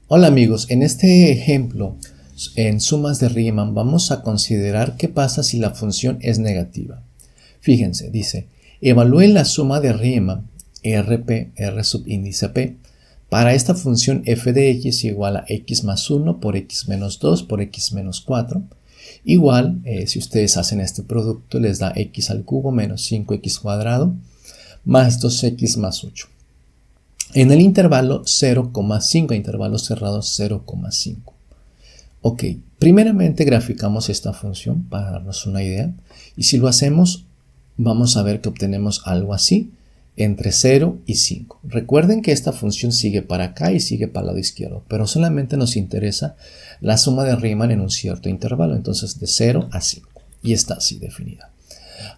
Hola amigos, en este ejemplo, en sumas de Riemann, vamos a considerar qué pasa si la función es negativa. Fíjense, dice, evalúe la suma de Riemann, RP, R subíndice P, para esta función f de x igual a x más 1 por x menos 2 por x menos 4. Igual, si ustedes hacen este producto, les da x al cubo menos 5x cuadrado más 2x más 8. En el intervalo 0,5, intervalo cerrado 0,5. Ok, primeramente graficamos esta función para darnos una idea. Y si lo hacemos, vamos a ver que obtenemos algo así, entre 0 y 5. Recuerden que esta función sigue para acá y sigue para el lado izquierdo, pero solamente nos interesa la suma de Riemann en un cierto intervalo, entonces de 0 a 5. Y está así definida.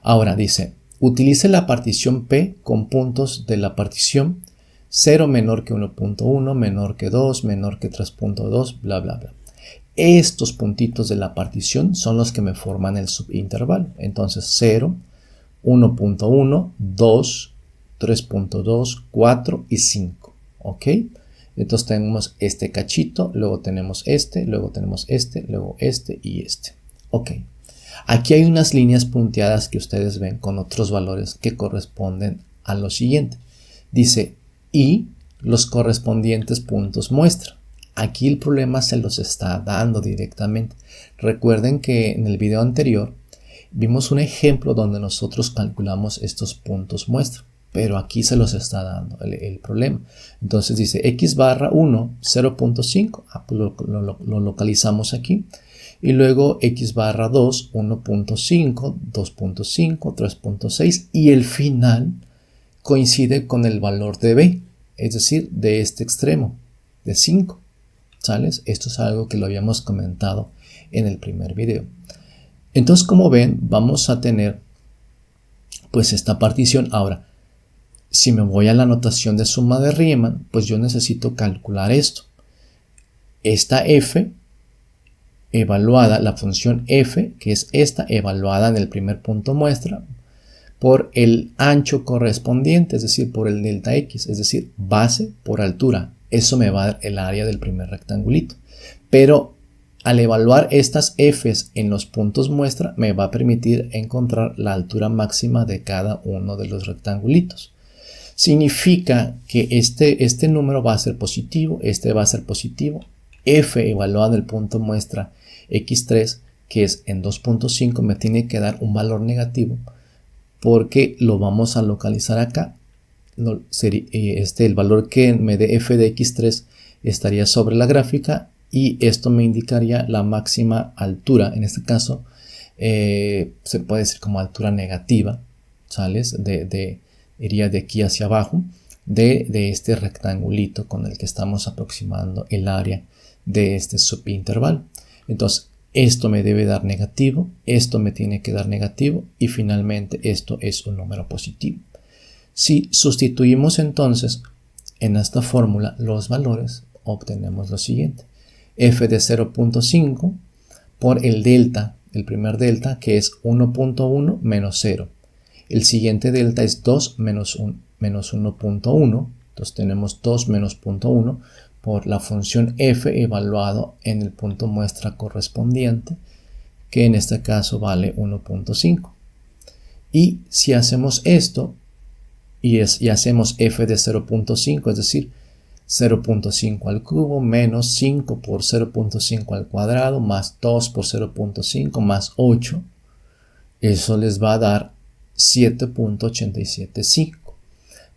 Ahora dice, utilice la partición P con puntos de la partición 0 menor que 1.1, menor que 2, menor que 3.2, bla, bla, bla. Estos puntitos de la partición son los que me forman el subintervalo. Entonces 0, 1.1, 2, 3.2, 4 y 5. ¿Ok? Entonces tenemos este cachito, luego tenemos este, luego tenemos este, luego este y este. Ok. Aquí hay unas líneas punteadas que ustedes ven con otros valores que corresponden a lo siguiente. Dice, y los correspondientes puntos muestra. Aquí el problema se los está dando directamente. Recuerden que en el video anterior vimos un ejemplo donde nosotros calculamos estos puntos muestra, pero aquí se los está dando el problema. Entonces dice x barra 1, 0.5, lo localizamos aquí. Y luego x barra 2, 1.5, 2.5, 3.6 y el final coincide con el valor de b, es decir, de este extremo, de 5. ¿Sales? Esto es algo que lo habíamos comentado en el primer video. Entonces, como ven, vamos a tener pues esta partición. Ahora, si me voy a la notación de suma de Riemann, pues yo necesito calcular esto. Esta f evaluada, la función f, que es esta, evaluada en el primer punto muestra, por el ancho correspondiente, es decir, por el delta x, es decir, base por altura. Eso me va a dar el área del primer rectangulito. Pero al evaluar estas f's en los puntos muestra, me va a permitir encontrar la altura máxima de cada uno de los rectangulitos. Significa que este número va a ser positivo, este va a ser positivo. F evaluado en el punto muestra x3, que es en 2.5, me tiene que dar un valor negativo porque lo vamos a localizar acá. El valor que me dé f de x3 estaría sobre la gráfica y esto me indicaría la máxima altura. En este caso se puede decir como altura negativa, ¿sales? Iría de aquí hacia abajo de este rectangulito con el que estamos aproximando el área de este subintervalo. Entonces esto me debe dar negativo, esto me tiene que dar negativo y finalmente esto es un número positivo. Si sustituimos entonces en esta fórmula los valores, obtenemos lo siguiente. F de 0.5 por el delta, el primer delta que es 1.1 menos 0. El siguiente delta es 2 menos 1.1. Entonces tenemos 2 menos 0.1 por la función f evaluado en el punto muestra correspondiente, que en este caso vale 1.5. Y si hacemos esto, y hacemos f de 0.5, es decir, 0.5 al cubo menos 5 por 0.5 al cuadrado más 2 por 0.5 más 8, eso les va a dar 7.875.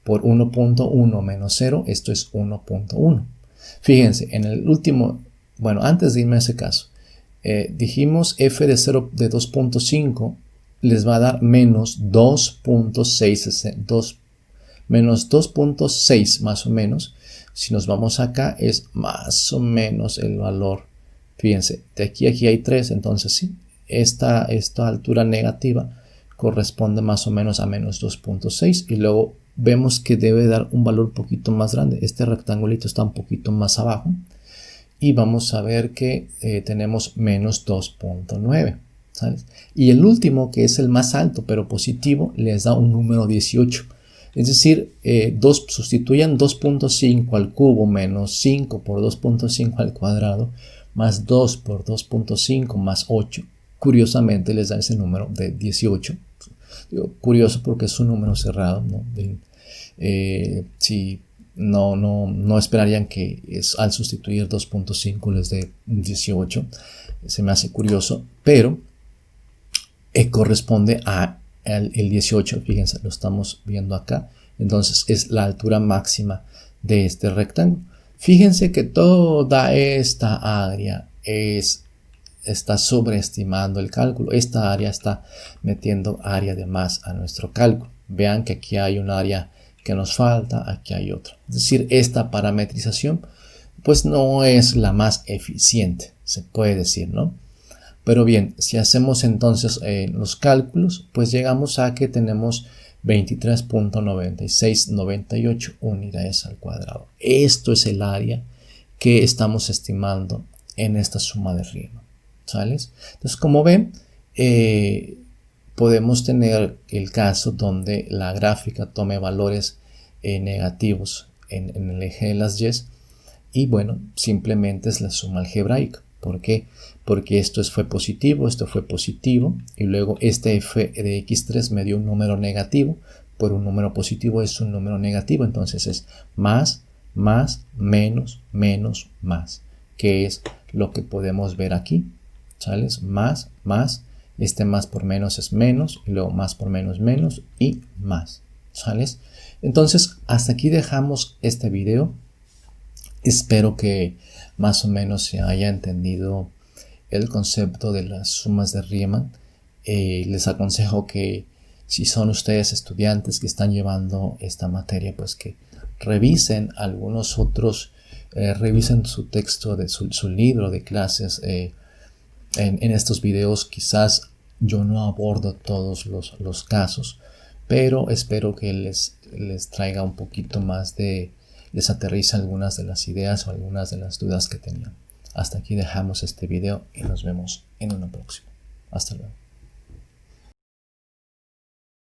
Por 1.1 menos 0, esto es 1.1. Fíjense, en el último, bueno, antes de irme a ese caso, dijimos f de 2.5 les va a dar menos 2.6, menos 2.6 más o menos. Si nos vamos acá es más o menos el valor. Fíjense, de aquí a aquí hay 3, entonces sí, esta altura negativa corresponde más o menos a menos 2.6 y luego vemos que debe dar un valor un poquito más grande. Este rectangulito está un poquito más abajo y vamos a ver que tenemos menos 2.9. Y el último, que es el más alto pero positivo, les da un número 18. Es decir, sustituyan 2.5 al cubo menos 5 por 2.5 al cuadrado más 2 por 2.5 más 8. Curiosamente les da ese número de 18. Digo, curioso porque es un número cerrado, ¿no? Si no esperarían que al sustituir 2.5 les dé 18. Se me hace curioso, pero corresponde el 18. Fíjense, lo estamos viendo acá. Entonces es la altura máxima de este rectángulo. Fíjense que toda esta área está sobreestimando el cálculo. Esta área está metiendo área de más a nuestro cálculo. Vean que aquí hay un área que nos falta, aquí hay otra. Es decir, esta parametrización pues no es la más eficiente, se puede decir, ¿no? Pero bien, si hacemos entonces los cálculos, pues llegamos a que tenemos 23.9698 unidades al cuadrado. Esto es el área que estamos estimando en esta suma de Riemann, ¿sales? Entonces, como ven, podemos tener el caso donde la gráfica tome valores negativos en el eje de las y, y bueno, simplemente es la suma algebraica. ¿Por qué? Porque esto fue positivo, esto fue positivo, y luego este f de x3 me dio un número negativo, por un número positivo es un número negativo, entonces es más, más, menos, menos, más, que es lo que podemos ver aquí, ¿sales? Más, más, este más por menos es menos, y luego más por menos, menos, y más, ¿sales? Entonces, hasta aquí dejamos este video. Espero que más o menos se haya entendido el concepto de las sumas de Riemann. Les aconsejo que si son ustedes estudiantes que están llevando esta materia, pues que revisen algunos otros, revisen su texto, de su libro de clases. En estos videos quizás yo no abordo todos los casos, pero espero que les traiga un poquito más les aterriza algunas de las ideas o algunas de las dudas que tenían. Hasta aquí dejamos este video y nos vemos en una próxima. Hasta luego.